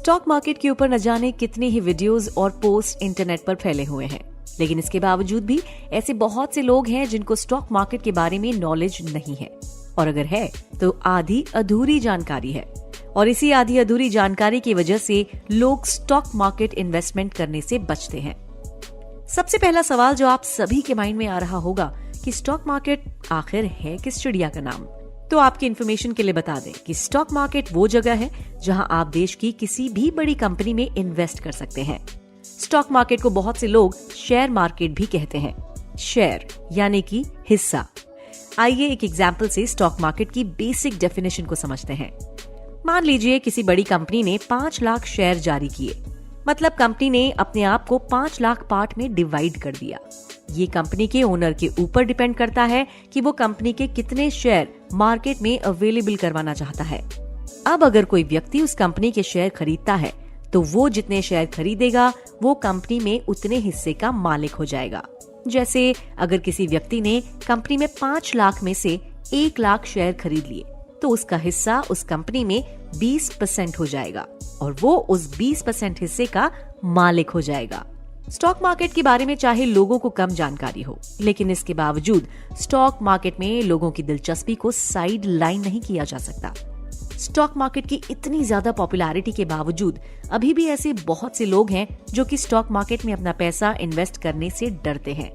Stock market के ऊपर न जाने कितने ही वीडियोस और पोस्ट इंटरनेट पर फैले हुए हैं, लेकिन इसके बावजूद भी ऐसे बहुत से लोग हैं जिनको स्टॉक मार्केट के बारे में नॉलेज नहीं है, और अगर है तो आधी अधूरी जानकारी है। और इसी आधी अधूरी जानकारी की वजह से लोग स्टॉक मार्केट इन्वेस्टमेंट करने से बचते हैं। सबसे पहला सवाल जो आप सभी के माइंड में आ रहा होगा कि स्टॉक मार्केट आखिर है किस चिड़िया का नाम। तो आपकी इन्फॉर्मेशन के लिए बता दें कि स्टॉक मार्केट वो जगह है जहां आप देश की किसी भी बड़ी कंपनी में इन्वेस्ट कर सकते हैं। स्टॉक मार्केट को बहुत से लोग शेयर मार्केट भी कहते हैं। शेयर यानी कि हिस्सा। आइए एक एग्जाम्पल से स्टॉक मार्केट की बेसिक डेफिनेशन को समझते हैं। मान लीजिए किसी बड़ी कंपनी ने 5 लाख शेयर जारी किए, मतलब कंपनी ने अपने आप को 5 लाख पार्ट में डिवाइड कर दिया। ये कंपनी के ओनर के ऊपर डिपेंड करता है कि वो कंपनी के कितने शेयर मार्केट में अवेलेबल करवाना चाहता है। अब अगर कोई व्यक्ति उस कंपनी के शेयर खरीदता है तो वो जितने शेयर खरीदेगा वो कंपनी में उतने हिस्से का मालिक हो जाएगा। जैसे अगर किसी व्यक्ति ने कंपनी में 5 लाख में से 1 लाख शेयर खरीद लिए तो उसका हिस्सा उस कंपनी में 20% हो जाएगा और वो उस 20% हिस्से का मालिक हो जाएगा। स्टॉक मार्केट के बारे में चाहे लोगों को कम जानकारी हो, लेकिन इसके बावजूद स्टॉक मार्केट में लोगों की दिलचस्पी को साइड लाइन नहीं किया जा सकता। स्टॉक मार्केट की इतनी ज्यादा पॉपुलैरिटी के बावजूद अभी भी ऐसे बहुत से लोग हैं जो कि स्टॉक मार्केट में अपना पैसा इन्वेस्ट करने से डरते हैं।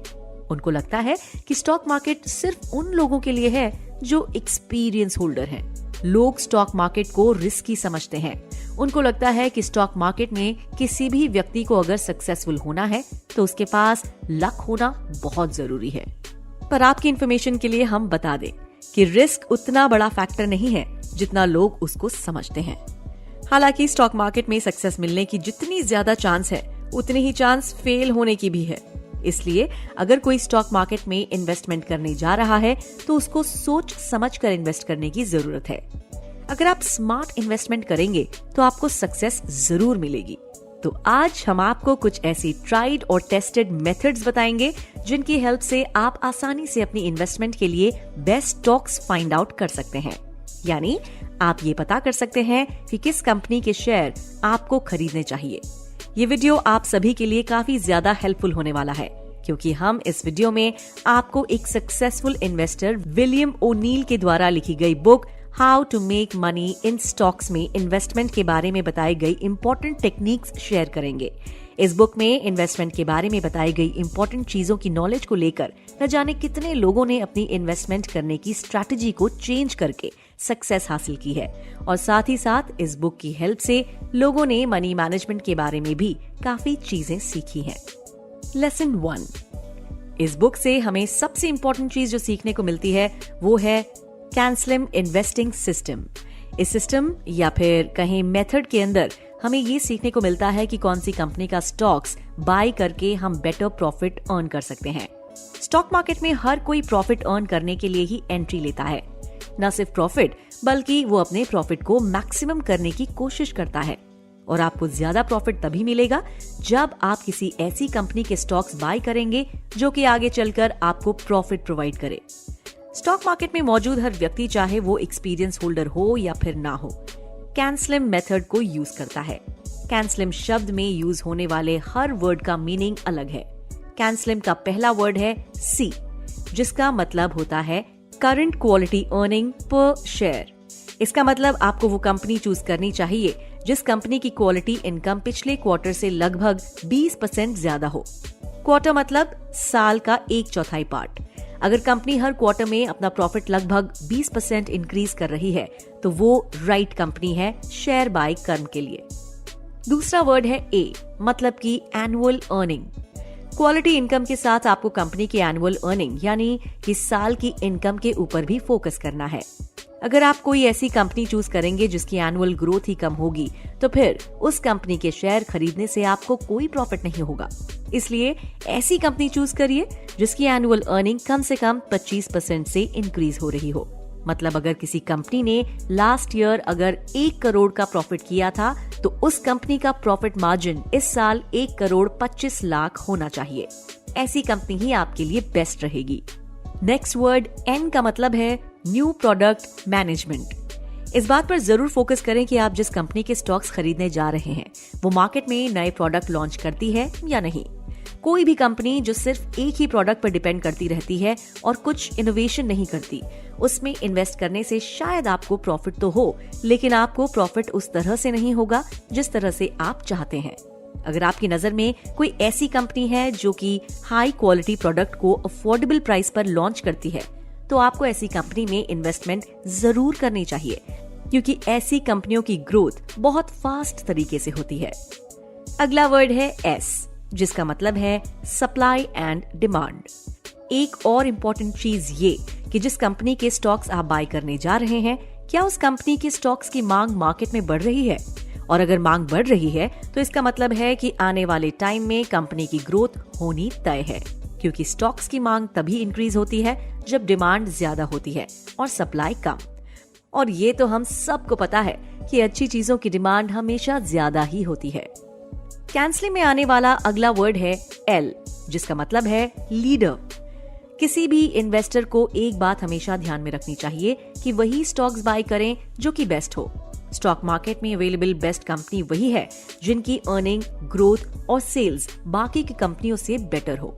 उनको लगता है कि स्टॉक मार्केट सिर्फ उन लोगों के लिए है जो एक्सपीरियंस होल्डर हैं। लोग स्टॉक मार्केट को रिस्की समझते हैं। उनको लगता है कि स्टॉक मार्केट में किसी भी व्यक्ति को अगर सक्सेसफुल होना है तो उसके पास लक होना बहुत जरूरी है। पर आपकी इन्फॉर्मेशन के लिए हम बता दें कि रिस्क उतना बड़ा फैक्टर नहीं है जितना लोग उसको समझते हैं। हालांकि स्टॉक मार्केट में सक्सेस मिलने की जितनी ज्यादा चांस है उतनी ही चांस फेल होने की भी है। इसलिए अगर कोई स्टॉक मार्केट में इन्वेस्टमेंट करने जा रहा है तो उसको सोच समझकर इन्वेस्ट करने की जरूरत है। अगर आप स्मार्ट इन्वेस्टमेंट करेंगे तो आपको सक्सेस जरूर मिलेगी। तो आज हम आपको कुछ ऐसी ट्राइड और टेस्टेड मेथड्स बताएंगे जिनकी हेल्प से आप आसानी से अपनी इन्वेस्टमेंट के लिए बेस्ट स्टॉक्स फाइंड आउट कर सकते हैं। यानी आप ये पता कर सकते हैं कि किस कंपनी के शेयर आपको खरीदने चाहिए। ये वीडियो आप सभी के लिए काफी ज्यादा हेल्पफुल होने वाला है, क्योंकि हम इस वीडियो में आपको एक सक्सेसफुल इन्वेस्टर विलियम ओनील के द्वारा लिखी गई book how to make money in stocks में इन्वेस्टमेंट के बारे में बताई गई इंपॉर्टेंट टेक्निक्स शेयर करेंगे। इस बुक में इन्वेस्टमेंट के बारे में बताई गई इंपॉर्टेंट चीजों की नॉलेज को लेकर न जाने कितने लोगों ने अपनी इन्वेस्टमेंट करने की स्ट्रैटेजी को चेंज करके सक्सेस हासिल की है, और साथ ही साथ इस बुक की हेल्प से लोगों ने मनी मैनेजमेंट के बारे में भी काफी चीजें सीखी हैं। लेसन 1। इस बुक से हमें सबसे इंपॉर्टेंट चीज जो सीखने को मिलती है वो है कैनस्लिम इन्वेस्टिंग सिस्टम। इस सिस्टम या फिर कहीं मेथड के अंदर हमें ये सीखने को मिलता है कि कौन सी कंपनी का स्टॉक्स बाय करके हम बेटर प्रॉफिट अर्न कर सकते हैं। स्टॉक मार्केट में हर कोई प्रॉफिट अर्न करने के लिए ही एंट्री लेता है। न सिर्फ प्रॉफिट बल्कि वो अपने प्रॉफिट को मैक्सिमम करने की कोशिश करता है, और आपको ज्यादा प्रॉफिट तभी मिलेगा जब आप किसी ऐसी कंपनी के स्टॉक्स बाय करेंगे जो कि आगे चलकर आपको प्रॉफिट प्रोवाइड करे। स्टॉक मार्केट में मौजूद हर व्यक्ति, चाहे वो एक्सपीरियंस होल्डर हो या फिर ना हो, कैनस्लिम मेथड को यूज करता है। कैनस्लिम शब्द में यूज होने वाले हर वर्ड का मीनिंग अलग है। कैनस्लिम का पहला वर्ड है सी, जिसका मतलब होता है current quality earning per share. इसका मतलब आपको वो कंपनी चूज करनी चाहिए जिस कंपनी की क्वालिटी इनकम पिछले क्वार्टर से लगभग 20% ज्यादा हो। क्वार्टर मतलब साल का 1/4 पार्ट। अगर कंपनी हर क्वार्टर में अपना प्रॉफिट लगभग 20% इंक्रीज कर रही है तो वो राइट कंपनी है शेयर बाय करने के लिए। दूसरा वर्ड है ए, मतलब कि एनुअल अर्निंग। क्वालिटी इनकम के साथ आपको कंपनी की एनुअल अर्निंग यानी कि साल की इनकम के ऊपर भी फोकस करना है। अगर आप कोई ऐसी कंपनी चूज करेंगे जिसकी एनुअल ग्रोथ ही कम होगी तो फिर उस कंपनी के शेयर खरीदने से आपको कोई प्रॉफिट नहीं होगा। इसलिए ऐसी कंपनी चूज करिए जिसकी एनुअल अर्निंग कम से कम 25% से इंक्रीज हो रही हो। मतलब अगर किसी कंपनी ने लास्ट ईयर अगर 1 करोड़ का प्रॉफिट किया था तो उस कंपनी का प्रॉफिट मार्जिन इस साल 1 करोड़ 25 लाख होना चाहिए। ऐसी कंपनी ही आपके लिए बेस्ट रहेगी। नेक्स्ट वर्ड एन का मतलब है न्यू प्रोडक्ट मैनेजमेंट। इस बात पर जरूर फोकस करें कि आप जिस कंपनी के स्टॉक्स खरीदने जा रहे हैं वो मार्केट में नए प्रोडक्ट लॉन्च करती है या नहीं। कोई भी कंपनी जो सिर्फ एक ही प्रोडक्ट पर डिपेंड करती रहती है और कुछ इनोवेशन नहीं करती, उसमें इन्वेस्ट करने से शायद आपको प्रॉफिट तो हो, लेकिन आपको प्रॉफिट उस तरह से नहीं होगा जिस तरह से आप चाहते हैं। अगर आपकी नजर में कोई ऐसी कंपनी है जो कि हाई क्वालिटी प्रोडक्ट को अफोर्डेबल प्राइस पर लॉन्च करती है, तो आपको ऐसी कंपनी में इन्वेस्टमेंट जरूर करनी चाहिए, क्योंकि ऐसी कंपनियों की ग्रोथ बहुत फास्ट तरीके से होती है। अगला वर्ड है एस, जिसका मतलब है सप्लाई एंड डिमांड। एक और इम्पोर्टेंट चीज ये कि जिस कंपनी के स्टॉक्स आप बाय करने जा रहे हैं, क्या उस कंपनी के स्टॉक्स की मांग मार्केट में बढ़ रही है? और अगर मांग बढ़ रही है तो इसका मतलब है कि आने वाले टाइम में कंपनी की ग्रोथ होनी तय है, क्योंकि स्टॉक्स की मांग तभी इंक्रीज होती है जब डिमांड ज्यादा होती है और सप्लाई कम। और ये तो हम सबको पता है कि अच्छी चीजों की डिमांड हमेशा ज्यादा ही होती है। कैंसलिंग में आने वाला अगला वर्ड है एल, जिसका मतलब है लीडर। किसी भी इन्वेस्टर को एक बात हमेशा ध्यान में रखनी चाहिए कि वही स्टॉक्स बाय करें जो कि बेस्ट हो। स्टॉक मार्केट में अवेलेबल बेस्ट कंपनी वही है जिनकी अर्निंग, ग्रोथ और सेल्स बाकी की कंपनियों से बेटर हो।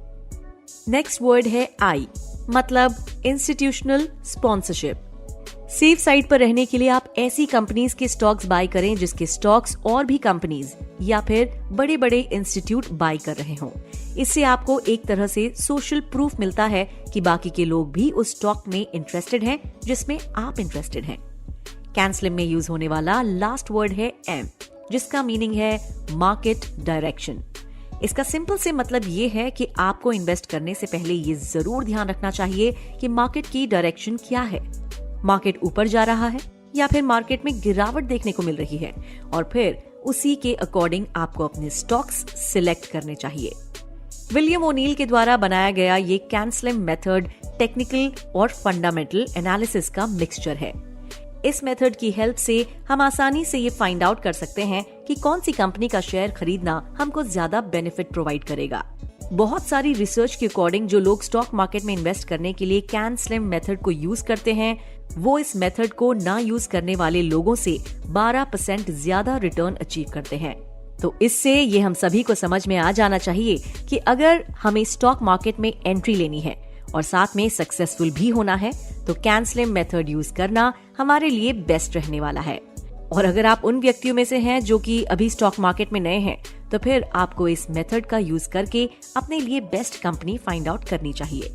नेक्स्ट वर्ड है आई, मतलब इंस्टीट्यूशनल स्पॉन्सरशिप। सेफ साइड पर रहने के लिए आप ऐसी कंपनीज के स्टॉक्स बाय करें जिसके स्टॉक्स और भी कंपनीज या फिर बड़े बड़े इंस्टीट्यूट बाय कर रहे हों। इससे आपको एक तरह से सोशल प्रूफ मिलता है कि बाकी के लोग भी उस स्टॉक में इंटरेस्टेड हैं जिसमें आप इंटरेस्टेड हैं। कैंसलिंग में यूज होने वाला लास्ट वर्ड है एम, जिसका मीनिंग है मार्केट डायरेक्शन। इसका सिंपल से मतलब ये है कि आपको इन्वेस्ट करने से पहले ये जरूर ध्यान रखना चाहिए कि मार्केट की डायरेक्शन क्या है। मार्केट ऊपर जा रहा है या फिर मार्केट में गिरावट देखने को मिल रही है, और फिर उसी के अकॉर्डिंग आपको अपने स्टॉक्स सिलेक्ट करने चाहिए। विलियम ओनील के द्वारा बनाया गया ये कैंसलिंग मेथड टेक्निकल और फंडामेंटल एनालिसिस का मिक्सचर है। इस मेथड की हेल्प से हम आसानी से ये फाइंड आउट कर सकते हैं कि कौन सी कंपनी का शेयर खरीदना हमको ज्यादा बेनिफिट प्रोवाइड करेगा। बहुत सारी रिसर्च के अकॉर्डिंग जो लोग स्टॉक मार्केट में इन्वेस्ट करने के लिए कैंसलिंग मेथड को यूज करते हैं, वो इस मेथड को ना यूज करने वाले लोगों से 12% ज्यादा रिटर्न अचीव करते हैं। तो इससे ये हम सभी को समझ में आ जाना चाहिए कि अगर हमें स्टॉक मार्केट में एंट्री लेनी है और साथ में सक्सेसफुल भी होना है, तो कैंसलिंग मेथड यूज करना हमारे लिए बेस्ट रहने वाला है। और अगर आप उन व्यक्तियों में से हैं जो कि अभी स्टॉक मार्केट में नए हैं, तो फिर आपको इस मेथड का यूज करके अपने लिए बेस्ट कंपनी फाइंड आउट करनी चाहिए।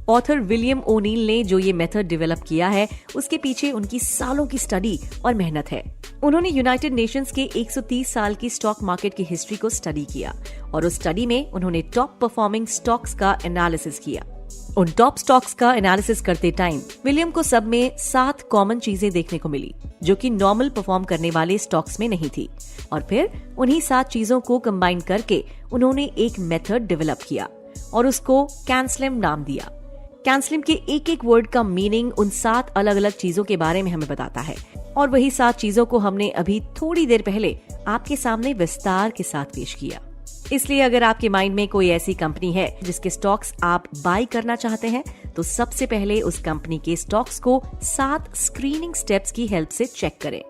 ऑथर विलियम ओनील ने जो ये मेथड डेवलप किया है, उसके पीछे उनकी सालों की स्टडी और मेहनत है। उन्होंने यूनाइटेड नेशंस के 130 साल की स्टॉक मार्केट की हिस्ट्री को स्टडी किया और उस स्टडी में उन्होंने टॉप परफॉर्मिंग स्टॉक्स का एनालिसिस किया। उन टॉप स्टॉक्स का एनालिसिस करते टाइम विलियम को सब में 7 कॉमन चीजें देखने को मिली जो कि नॉर्मल परफॉर्म करने वाले स्टॉक्स में नहीं थी, और फिर उन्हीं 7 चीजों को कंबाइन करके उन्होंने एक मेथड डेवलप किया और उसको कैंसलिंग नाम दिया। कैंसलिंग के एक एक वर्ड का मीनिंग उन 7 अलग अलग चीजों के बारे में हमें बताता है, और वही 7 चीजों को हमने अभी थोड़ी देर पहले आपके सामने विस्तार के साथ पेश किया। इसलिए अगर आपके माइंड में कोई ऐसी कंपनी है जिसके स्टॉक्स आप बाय करना चाहते हैं, तो सबसे पहले उस कंपनी के स्टॉक्स को 7 स्क्रीनिंग स्टेप्स की हेल्प से चेक करें।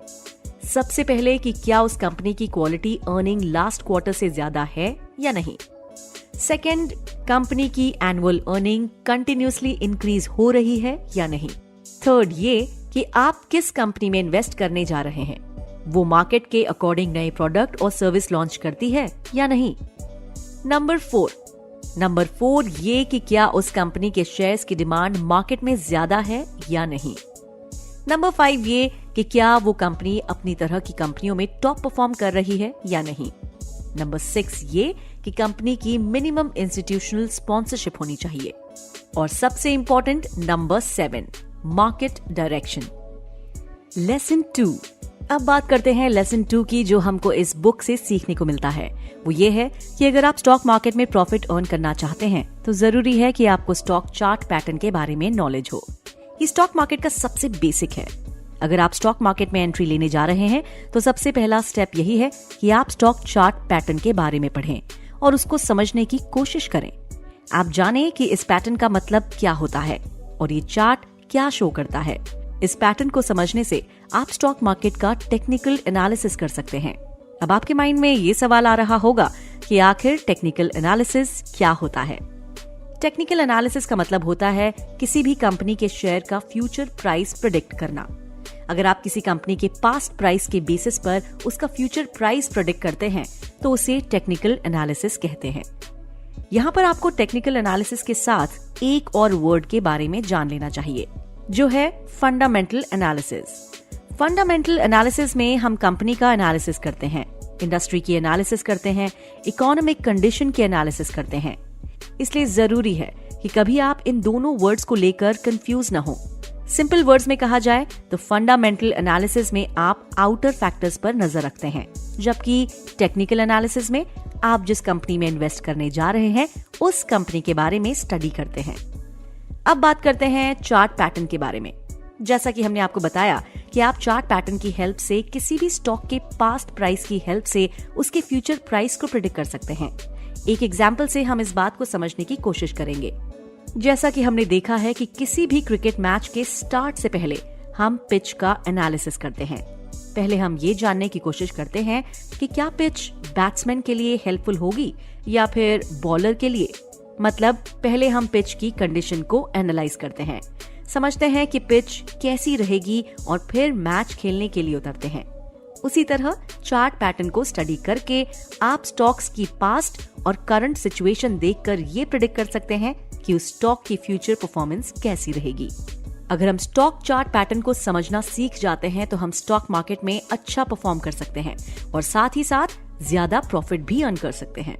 सबसे पहले कि क्या उस कंपनी की क्वालिटी अर्निंग लास्ट क्वार्टर से ज्यादा है या नहीं। सेकंड, कंपनी की एनुअल अर्निंग कंटिन्यूसली इंक्रीज हो रही है या नहीं। थर्ड, ये कि आप किस कंपनी में इन्वेस्ट करने जा रहे हैं, वो मार्केट के अकॉर्डिंग नए प्रोडक्ट और सर्विस लॉन्च करती है या नहीं। नंबर 4 ये कि क्या उस कंपनी के शेयर्स की डिमांड मार्केट में ज्यादा है या नहीं। नंबर 5 ये कि क्या वो कंपनी अपनी तरह की कंपनियों में टॉप परफॉर्म कर रही है या नहीं। नंबर 6 ये कि कंपनी की मिनिमम इंस्टीट्यूशनल स्पॉन्सरशिप होनी चाहिए। और सबसे important number 7, market direction. Lesson 2। अब बात करते हैं लेसन 2 की, जो हमको इस बुक से सीखने को मिलता है। वो ये है कि अगर आप स्टॉक मार्केट में प्रॉफिट अर्न करना चाहते हैं, तो जरूरी है कि आपको स्टॉक चार्ट पैटर्न के बारे में नॉलेज हो। ये स्टॉक मार्केट का सबसे बेसिक है। अगर आप स्टॉक मार्केट में एंट्री लेने जा रहे हैं, तो सबसे पहला स्टेप यही है कि आप स्टॉक चार्ट पैटर्न के बारे में पढ़ें और उसको समझने की कोशिश करें। आप जानें कि इस पैटर्न का मतलब क्या होता है और ये चार्ट क्या शो करता है। इस पैटर्न को समझने से आप स्टॉक मार्केट का टेक्निकल एनालिसिस कर सकते हैं। अब आपके माइंड में ये सवाल आ रहा होगा कि आखिर टेक्निकल एनालिसिस क्या होता है। टेक्निकल एनालिसिस का मतलब होता है किसी भी कंपनी के शेयर का फ्यूचर प्राइस प्रेडिक्ट करना। अगर आप किसी कंपनी के पास्ट प्राइस के बेसिस पर उसका फ्यूचर प्राइस प्रेडिक्ट करते हैं तो उसे टेक्निकल एनालिसिस कहते हैं। यहाँ पर आपको टेक्निकल एनालिसिस के साथ एक और वर्ड के बारे में जान लेना चाहिए, जो है फंडामेंटल एनालिसिस। फंडामेंटल एनालिसिस में हम कंपनी का एनालिसिस करते हैं, इंडस्ट्री की एनालिसिस करते हैं, इकोनॉमिक कंडीशन की एनालिसिस करते हैं। इसलिए जरूरी है कि कभी आप इन दोनों वर्ड्स को लेकर कंफ्यूज न हो। सिंपल वर्ड्स में कहा जाए तो फंडामेंटल एनालिसिस में आप आउटर फैक्टर्स पर नजर रखते हैं, जबकि टेक्निकल एनालिसिस में आप जिस कंपनी में इन्वेस्ट करने जा रहे हैं उस कंपनी के बारे में स्टडी करते हैं। अब बात करते हैं चार्ट पैटर्न के बारे में। जैसा कि हमने आपको बताया कि आप चार्ट पैटर्न की हेल्प से किसी भी स्टॉक के पास्ट प्राइस की हेल्प से उसके फ्यूचर प्राइस को प्रेडिक्ट कर सकते हैं। एक एग्जाम्पल से हम इस बात को समझने की कोशिश करेंगे। जैसा कि हमने देखा है कि किसी भी क्रिकेट मैच के स्टार्ट से पहले हम पिच का एनालिसिस करते हैं। पहले हम ये जानने की कोशिश करते हैं कि क्या पिच बैट्समैन के लिए हेल्पफुल होगी या फिर बॉलर के लिए। मतलब पहले हम पिच की कंडीशन को एनालाइज करते हैं, समझते हैं कि पिच कैसी रहेगी और फिर मैच खेलने के लिए उतरते हैं। उसी तरह चार्ट पैटर्न को स्टडी करके आप स्टॉक्स की पास्ट और करंट सिचुएशन देखकर ये प्रेडिक्ट कर सकते हैं कि उस स्टॉक की फ्यूचर परफॉर्मेंस कैसी रहेगी। अगर हम स्टॉक चार्ट पैटर्न को समझना सीख जाते हैं तो हम स्टॉक मार्केट में अच्छा परफॉर्म कर सकते हैं और साथ ही साथ ज्यादा प्रॉफिट भी अर्न कर सकते हैं।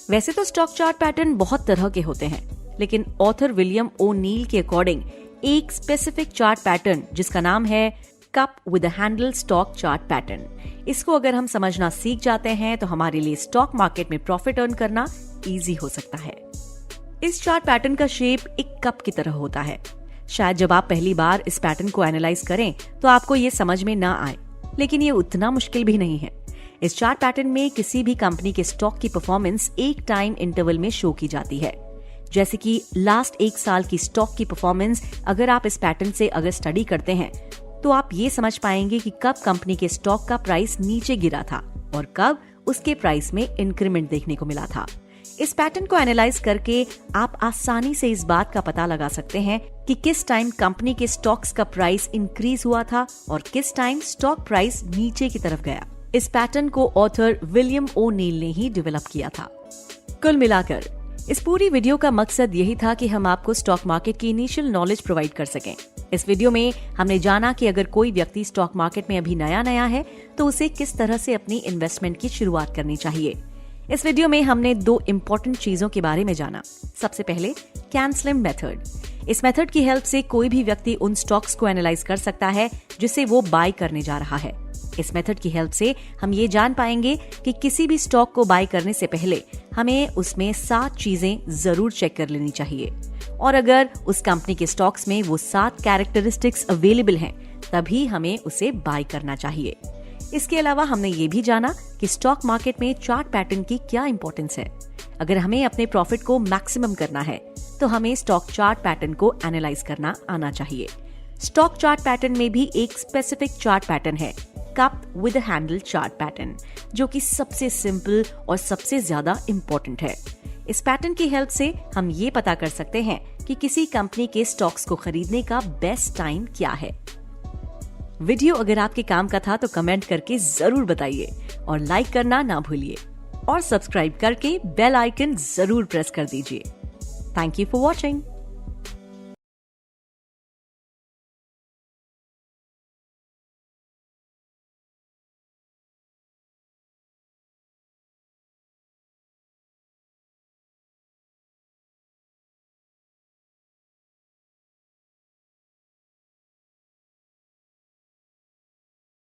वैसे तो स्टॉक चार्ट पैटर्न बहुत तरह के होते हैं, लेकिन ऑथर विलियम ओ नील के अकॉर्डिंग एक स्पेसिफिक चार्ट पैटर्न जिसका नाम है cup with a handle stock chart pattern, इसको अगर हम समझना सीख जाते हैं तो हमारे लिए स्टॉक मार्केट में प्रॉफिट अर्न करना इजी हो सकता है। इस चार्ट पैटर्न का शेप एक कप की तरह होता है। शायद जब आप पहली बार इस पैटर्न को एनालाइज करें तो आपको ये समझ में ना आए, लेकिन ये उतना मुश्किल भी नहीं है। इस चार्ट पैटर्न में किसी भी कंपनी के स्टॉक की परफॉर्मेंस एक टाइम इंटरवल में शो की जाती है। जैसे कि लास्ट एक साल की स्टॉक की परफॉर्मेंस अगर आप इस पैटर्न से अगर स्टडी करते हैं तो आप ये समझ पाएंगे कि कब कंपनी के स्टॉक का प्राइस नीचे गिरा था और कब उसके प्राइस में इंक्रीमेंट देखने को मिला था। इस पैटर्न को एनालाइज करके आप आसानी से इस बात का पता लगा सकते हैं कि किस टाइम कंपनी के स्टॉक्स का प्राइस इंक्रीज हुआ था और किस टाइम स्टॉक प्राइस नीचे की तरफ गया। इस पैटर्न को ऑथर विलियम ओ नील ने ही डेवलप किया था। कुल मिलाकर इस पूरी वीडियो का मकसद यही था कि हम आपको स्टॉक मार्केट की इनिशियल नॉलेज प्रोवाइड कर सकें। इस वीडियो में हमने जाना कि अगर कोई व्यक्ति स्टॉक मार्केट में अभी नया है तो उसे किस तरह से अपनी इन्वेस्टमेंट की शुरुआत करनी चाहिए। इस वीडियो में हमने 2 इम्पोर्टेंट चीजों के बारे में जाना। सबसे पहले कैन स्लिम मेथड। इस मेथड की हेल्प से कोई भी व्यक्ति उन स्टॉक्स को एनालाइज कर सकता है जिसे वो बाय करने जा रहा है। इस मेथड की हेल्प से हम ये जान पाएंगे कि किसी भी स्टॉक को बाय करने से पहले हमें उसमें 7 चीजें जरूर चेक कर लेनी चाहिए, और अगर उस कंपनी के स्टॉक्स में वो 7 कैरेक्टरिस्टिक्स अवेलेबल हैं तभी हमें उसे बाय करना चाहिए। इसके अलावा हमने ये भी जाना कि स्टॉक मार्केट में चार्ट पैटर्न की क्या इंपॉर्टेंस है। अगर हमें अपने प्रॉफिट को मैक्सिमम करना है तो हमें स्टॉक चार्ट पैटर्न को एनालाइज करना आना चाहिए। स्टॉक चार्ट पैटर्न में भी एक स्पेसिफिक चार्ट पैटर्न है, cup with a handle chart pattern, जो कि सबसे सिंपल और सबसे ज्यादा इम्पोर्टेंट है। इस पैटर्न की हेल्प से हम ये पता कर सकते हैं कि किसी कंपनी के स्टॉक्स को खरीदने का बेस्ट टाइम क्या है। वीडियो अगर आपके काम का था तो कमेंट करके जरूर बताइए और लाइक करना ना भूलिए और सब्सक्राइब करके बेल आइकन जरूर प्रेस कर दीजिए। Thank you for watching.